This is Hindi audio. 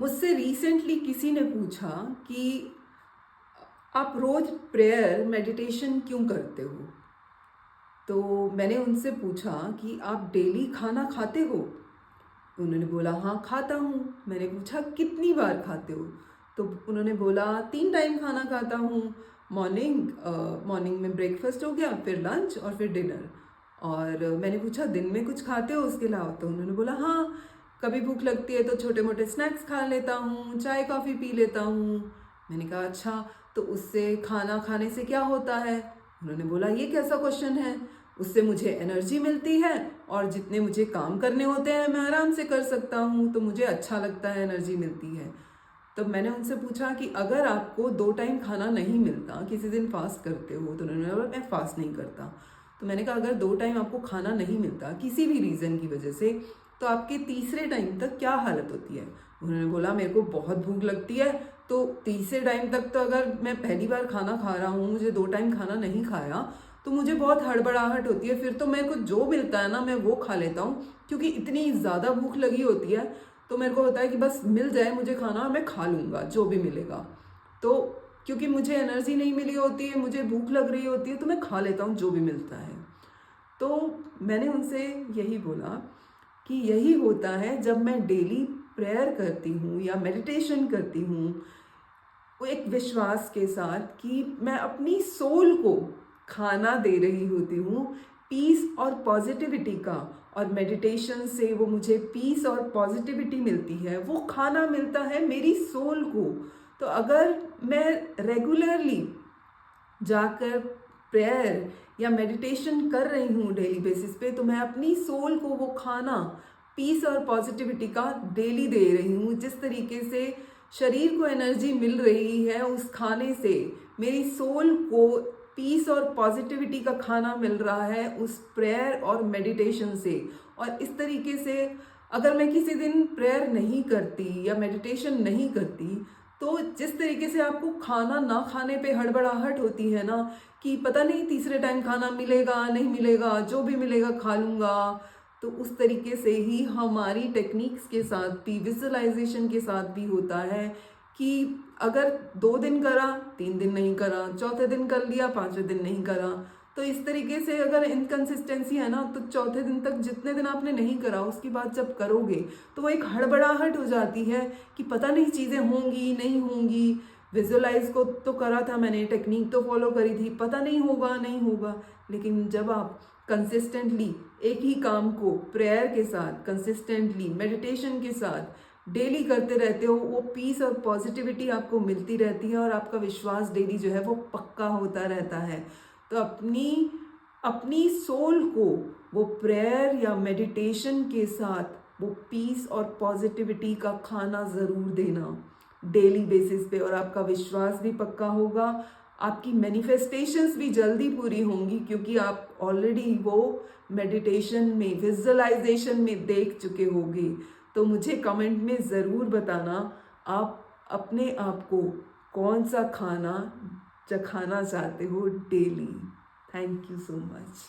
मुझसे रिसेंटली किसी ने पूछा कि आप रोज प्रेयर मेडिटेशन क्यों करते हो। तो मैंने उनसे पूछा कि आप डेली खाना खाते हो। उन्होंने बोला हाँ खाता हूँ। मैंने पूछा कितनी बार खाते हो। तो उन्होंने बोला 3 टाइम खाना खाता हूँ। मॉर्निंग में ब्रेकफास्ट हो गया, फिर लंच और फिर डिनर। और मैंने पूछा दिन में कुछ खाते हो उसके अलावा। तो उन्होंने बोला हाँ, कभी भूख लगती है तो छोटे मोटे स्नैक्स खा लेता हूँ, चाय कॉफ़ी पी लेता हूँ। मैंने कहा अच्छा, तो उससे खाना खाने से क्या होता है। उन्होंने बोला ये कैसा क्वेश्चन है, उससे मुझे एनर्जी मिलती है और जितने मुझे काम करने होते हैं मैं आराम से कर सकता हूँ, तो मुझे अच्छा लगता है, एनर्जी मिलती है। तब मैंने उनसे पूछा कि अगर आपको 2 टाइम खाना नहीं मिलता, किसी दिन फास्ट करते हो। तो उन्होंने बोला मैं फास्ट नहीं करता। तो मैंने कहा अगर 2 टाइम आपको खाना नहीं मिलता किसी भी रीज़न की वजह से, तो आपके तीसरे टाइम तक क्या हालत होती है। उन्होंने बोला मेरे को बहुत भूख लगती है, तो तीसरे टाइम तक तो अगर मैं पहली बार खाना खा रहा हूँ, मुझे 2 टाइम खाना नहीं खाया, तो मुझे बहुत हड़बड़ाहट होती है। फिर तो मेरे को जो मिलता है ना मैं वो खा लेता हूँ, क्योंकि इतनी ज़्यादा भूख लगी होती है। तो मेरे को होता है कि बस मिल जाए मुझे खाना, मैं खा लूँगा जो भी मिलेगा। तो क्योंकि मुझे एनर्जी नहीं मिली होती है, मुझे भूख लग रही होती है, तो मैं खा लेता हूँ जो भी मिलता है। तो मैंने उनसे यही बोला कि यही होता है जब मैं डेली प्रेयर करती हूँ या मेडिटेशन करती हूँ, वो एक विश्वास के साथ कि मैं अपनी सोल को खाना दे रही होती हूँ, पीस और पॉजिटिविटी का। और मेडिटेशन से वो मुझे पीस और पॉजिटिविटी मिलती है, वो खाना मिलता है मेरी सोल को। तो अगर मैं रेगुलरली जाकर प्रेयर या मेडिटेशन कर रही हूँ डेली बेसिस पे, तो मैं अपनी सोल को वो खाना पीस और पॉजिटिविटी का डेली दे रही हूँ। जिस तरीके से शरीर को एनर्जी मिल रही है उस खाने से, मेरी सोल को पीस और पॉजिटिविटी का खाना मिल रहा है उस प्रेयर और मेडिटेशन से। और इस तरीके से अगर मैं किसी दिन प्रेयर नहीं करती या मेडिटेशन नहीं करती, तो जिस तरीके से आपको खाना ना खाने पे हड़बड़ाहट होती है ना, कि पता नहीं तीसरे टाइम खाना मिलेगा नहीं मिलेगा, जो भी मिलेगा खा लूँगा। तो उस तरीके से ही हमारी टेक्निक्स के साथ भी, विजुअलाइजेशन के साथ भी होता है कि अगर 2 दिन करा, 3 दिन नहीं करा, चौथे दिन कर लिया, 5वें दिन नहीं करा। तो इस तरीके से अगर इनकंसिस्टेंसी है ना, तो चौथे दिन तक जितने दिन आपने नहीं करा उसके बाद जब करोगे तो वो एक हड़बड़ाहट हो जाती है कि पता नहीं चीज़ें होंगी नहीं होंगी। विजुअलाइज को तो करा था मैंने, टेक्निक तो फॉलो करी थी, पता नहीं होगा नहीं होगा। लेकिन जब आप कंसिस्टेंटली एक ही काम को प्रेयर के साथ, कंसिस्टेंटली मेडिटेशन के साथ डेली करते रहते हो, वो पीस और पॉजिटिविटी आपको मिलती रहती है और आपका विश्वास डेली जो है वो पक्का होता रहता है। तो अपनी अपनी सोल को वो प्रेयर या मेडिटेशन के साथ वो पीस और पॉजिटिविटी का खाना ज़रूर देना डेली बेसिस पे, और आपका विश्वास भी पक्का होगा। आपकी मैनिफेस्टेशंस भी जल्दी पूरी होंगी, क्योंकि आप ऑलरेडी वो मेडिटेशन में, विजुअलाइजेशन में देख चुके होंगे। तो मुझे कमेंट में ज़रूर बताना आप अपने आप को कौन सा खाना चखाना चाहते हो daily. Thank you so much.